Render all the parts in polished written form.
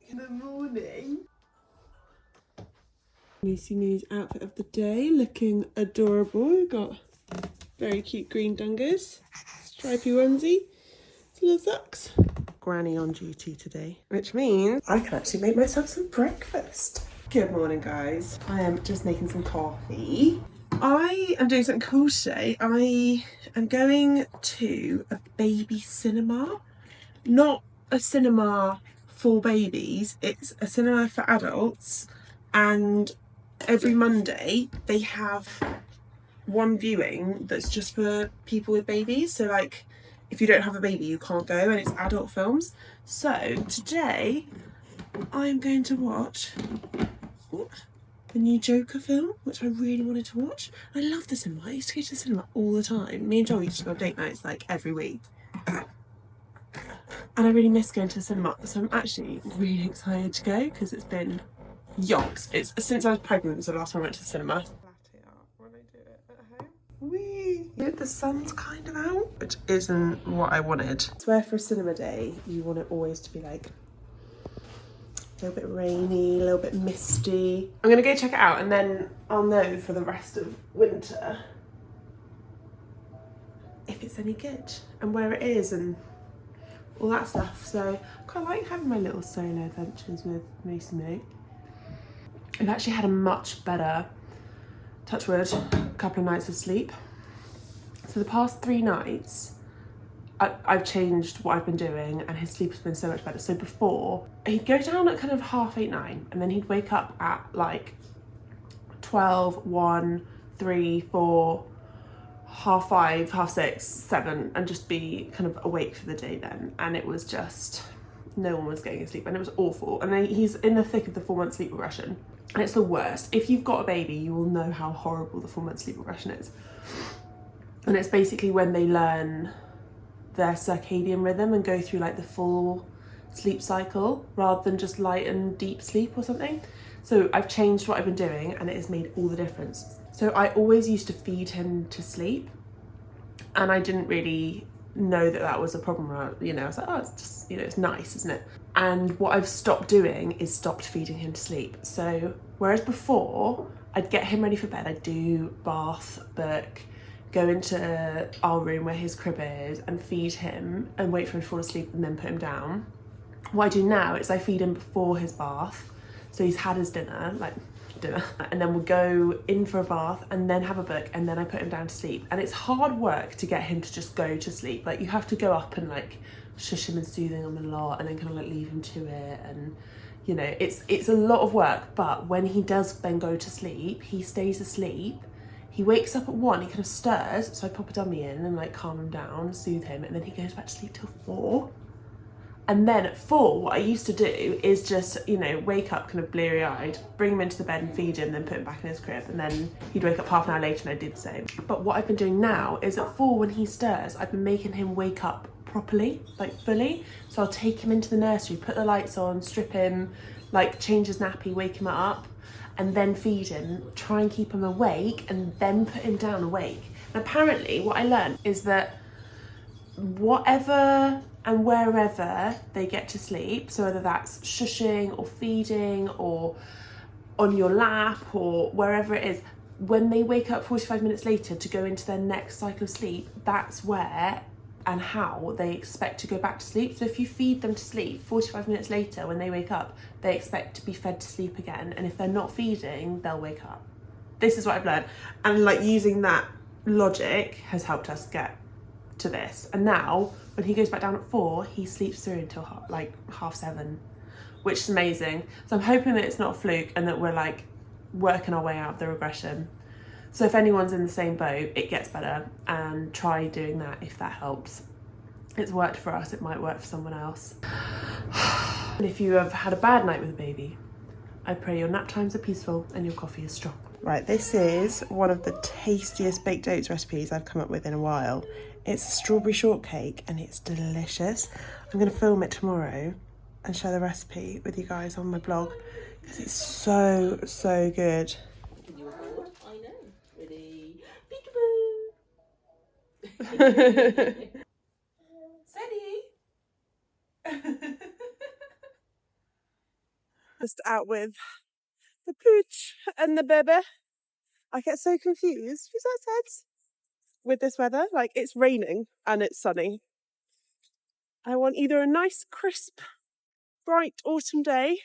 In the morning. Lucy Moo's outfit of the day, looking adorable. We've got very cute green dungers, stripy onesie, little socks. Granny on duty today, which means I can actually make myself some breakfast. Good morning, guys. I am just making some coffee. I am doing something cool today. I am going to a baby cinema. Not a cinema for babies, it's a cinema for adults, and every Monday they have one viewing that's just for people with babies. So like if you don't have a baby you can't go, and it's adult films. So today I'm going to watch the new Joker film, which I really wanted to watch. I love the cinema. I used to go to the cinema all the time. Me and Joel used to go on date nights like every week. And I really miss going to the cinema, so I'm actually really excited to go because it's been yonks. It's since I was pregnant, so the last time I went to the cinema. When I do it at home. Whee! The sun's kind of out, which isn't what I wanted. I swear for a cinema day, you want it always to be like a little bit rainy, a little bit misty. I'm gonna go check it out and then I'll know for the rest of winter if it's any good and where it is and all that stuff. So I quite like having my little solo adventures with Lucy Moo. I've actually had a much better, touch wood, couple of nights of sleep. So the past 3 nights, I've changed what I've been doing and his sleep has been so much better. So before, he'd go down at kind of 8:30, 9, and then he'd wake up at like 12, 1, 3, 4, 5:30, 6:30, 7, and just be kind of awake for the day then. And it was just, no one was getting a sleep and it was awful. And then he's in the thick of the 4-month sleep regression. And it's the worst. If you've got a baby, you will know how horrible the 4-month sleep regression is. And it's basically when they learn their circadian rhythm and go through like the full sleep cycle rather than just light and deep sleep or something. So I've changed what I've been doing and it has made all the difference. So I always used to feed him to sleep and I didn't really know that that was a problem. You know, I was like, oh, it's just, you know, it's nice, isn't it? And what I've stopped doing is stopped feeding him to sleep. So whereas before I'd get him ready for bed, I'd do bath, book, go into our room where his crib is and feed him and wait for him to fall asleep and then put him down. What I do now is I feed him before his bath. So he's had his dinner, and then we'll go in for a bath and then have a book and then I put him down to sleep. And it's hard work to get him to just go to sleep. Like you have to go up and like shush him and soothing him a lot and then kind of like leave him to it. And you know, it's a lot of work, but when he does then go to sleep, he stays asleep. He wakes up at 1, he kind of stirs, so I pop a dummy in and like calm him down, soothe him, and then he goes back to sleep till 4. And then at 4, what I used to do is just, you know, wake up kind of bleary-eyed, bring him into the bed and feed him, then put him back in his crib, and then he'd wake up half an hour later and I'd do the same. But what I've been doing now is at 4, when he stirs, I've been making him wake up properly, like fully. So I'll take him into the nursery, put the lights on, strip him, like change his nappy, wake him up, and then feed him, try and keep him awake, and then put him down awake. And apparently what I learned is that whatever and wherever they get to sleep, so whether that's shushing or feeding or on your lap or wherever it is, when they wake up 45 minutes later to go into their next cycle of sleep, that's where and how they expect to go back to sleep. So if you feed them to sleep, 45 minutes later when they wake up, they expect to be fed to sleep again. And if they're not feeding, they'll wake up. This is what I've learned. And like using that logic has helped us get to this. And now when he goes back down at 4, he sleeps through until like 7:30, which is amazing. So I'm hoping that it's not a fluke and that we're like working our way out of the regression. So if anyone's in the same boat, it gets better, and try doing that if that helps. It's worked for us, it might work for someone else. And if you have had a bad night with a baby, I pray your nap times are peaceful and your coffee is strong. Right, this is one of the tastiest baked oats recipes I've come up with in a while. It's a strawberry shortcake and it's delicious. I'm going to film it tomorrow and share the recipe with you guys on my blog because it's so, so good. Can you record? I know. Ready? Peekaboo! Steady! Just out with the pooch and the baby. I get so confused. Who's that said? With this weather, like it's raining and it's sunny. I want either a nice, crisp, bright autumn day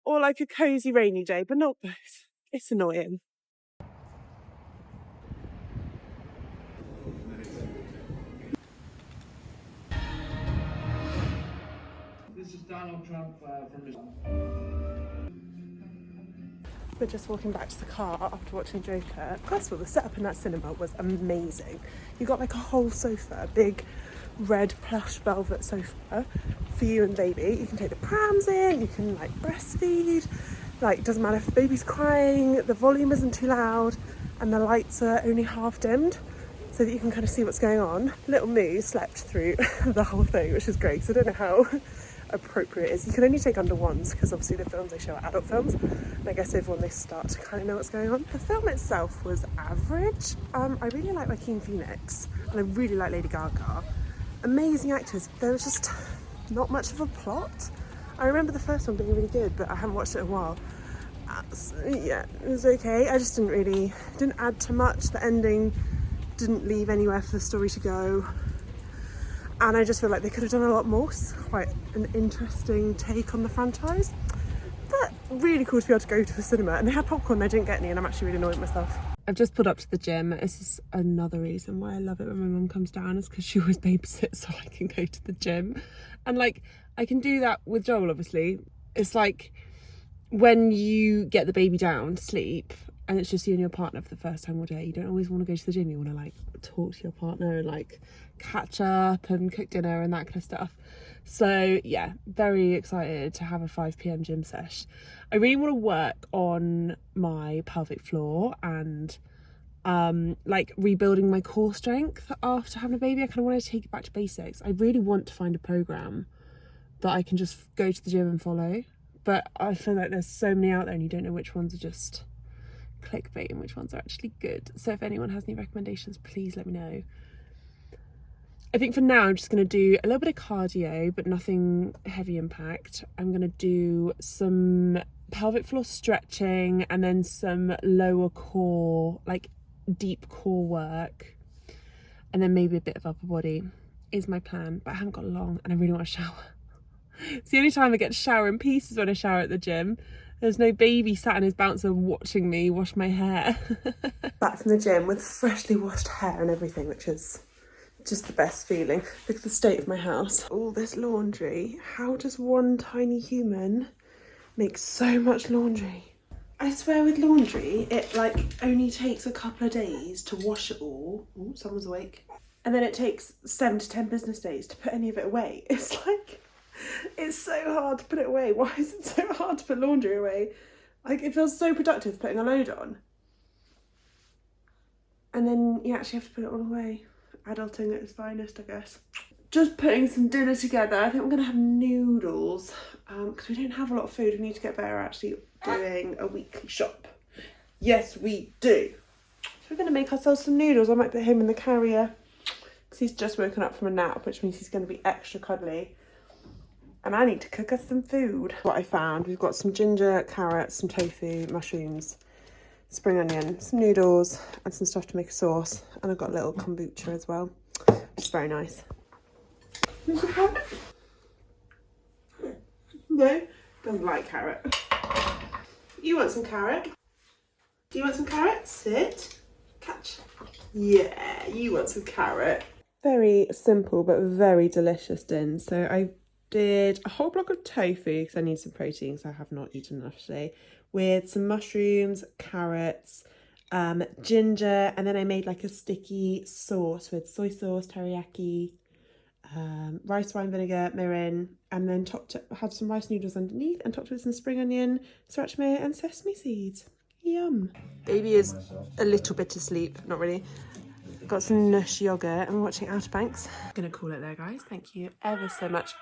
or like a cosy rainy day, but not both. It's annoying. This is Donald Trump from his... We're just walking back to the car after watching Joker. First of all, the setup in that cinema was amazing. You got like a whole sofa, a big red plush velvet sofa for you and baby. You can take the prams in, you can like breastfeed. Like, it doesn't matter if the baby's crying, the volume isn't too loud, and the lights are only half dimmed so that you can kind of see what's going on. Little Moo slept through the whole thing, which is great, because I don't know how appropriate it is. You can only take under ones because obviously the films they show are adult films, and I guess everyone they start to kind of know what's going on. The film itself was average. I really like Joaquin Phoenix and I really like Lady Gaga. Amazing actors. There was just not much of a plot. I remember the first one being really good, but I haven't watched it in a while. Yeah, it was okay. I just didn't add too much. The ending didn't leave anywhere for the story to go. And I just feel like they could have done a lot more. It's quite an interesting take on the franchise. But really cool to be able to go to the cinema. And they had popcorn, I didn't get any, and I'm actually really annoyed with myself. I've just pulled up to the gym. This is another reason why I love it when my mum comes down, is because she always babysits so I can go to the gym. And like, I can do that with Joel, obviously. It's like when you get the baby down to sleep and it's just you and your partner for the first time all day, you don't always want to go to the gym. You want to like talk to your partner and like catch up and cook dinner and that kind of stuff. So yeah, very excited to have a 5 p.m. gym sesh. I really want to work on my pelvic floor and like rebuilding my core strength after having a baby. I kind of want to take it back to basics. I really want to find a program that I can just go to the gym and follow, but I feel like there's so many out there and you don't know which ones are just clickbait and which ones are actually good. So if anyone has any recommendations, please let me know. I think for now I'm just going to do a little bit of cardio, but nothing heavy impact. I'm going to do some pelvic floor stretching and then some lower core, like deep core work, and then maybe a bit of upper body is my plan. But I haven't got long and I really want to shower. It's the only time I get to shower in peace is when I shower at the gym. There's no baby sat in his bouncer watching me wash my hair. Back from the gym with freshly washed hair and everything, which is just the best feeling. Look at the state of my house. All this laundry. How does one tiny human make so much laundry? I swear with laundry, it like only takes a couple of days to wash it all. Oh, someone's awake. And then it takes 7 to 10 business days to put any of it away. It's like, it's so hard to put it away. Why is it so hard to put laundry away? Like, it feels so productive putting a load on. And then you actually have to put it all away. Adulting at its finest, I guess. Just putting some dinner together. I think we're going to have noodles because we don't have a lot of food. We need to get better at actually doing a weekly shop. Yes, we do. So we're going to make ourselves some noodles. I might put him in the carrier because he's just woken up from a nap, which means he's going to be extra cuddly. And I need to cook us some food. What I found, we've got some ginger, carrots, some tofu, mushrooms, spring onion, some noodles, and some stuff to make a sauce. And I've got a little kombucha as well, which is very nice. No, doesn't like carrot. You want some carrot? Do you want some carrot? Sit. Catch. Yeah, you want some carrot. Very simple but very delicious din. So I did a whole block of tofu because I need some protein because I have not eaten enough today, with some mushrooms, carrots, ginger, and then I made like a sticky sauce with soy sauce, teriyaki, rice wine vinegar, mirin, and then had some rice noodles underneath and topped with some spring onion, sriracha mayo and sesame seeds. Yum. Baby is a little bit asleep, not really. Got some Nush yogurt and we're watching Outer Banks. I'm gonna call it there, guys. Thank you ever so much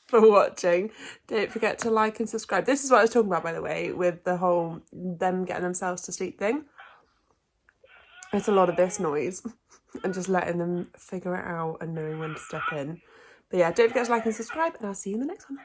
for watching. Don't forget to like and subscribe. This is what I was talking about, by the way, with the whole them getting themselves to sleep thing. It's a lot of this noise and just letting them figure it out and knowing when to step in. But yeah, don't forget to like and subscribe, and I'll see you in the next one.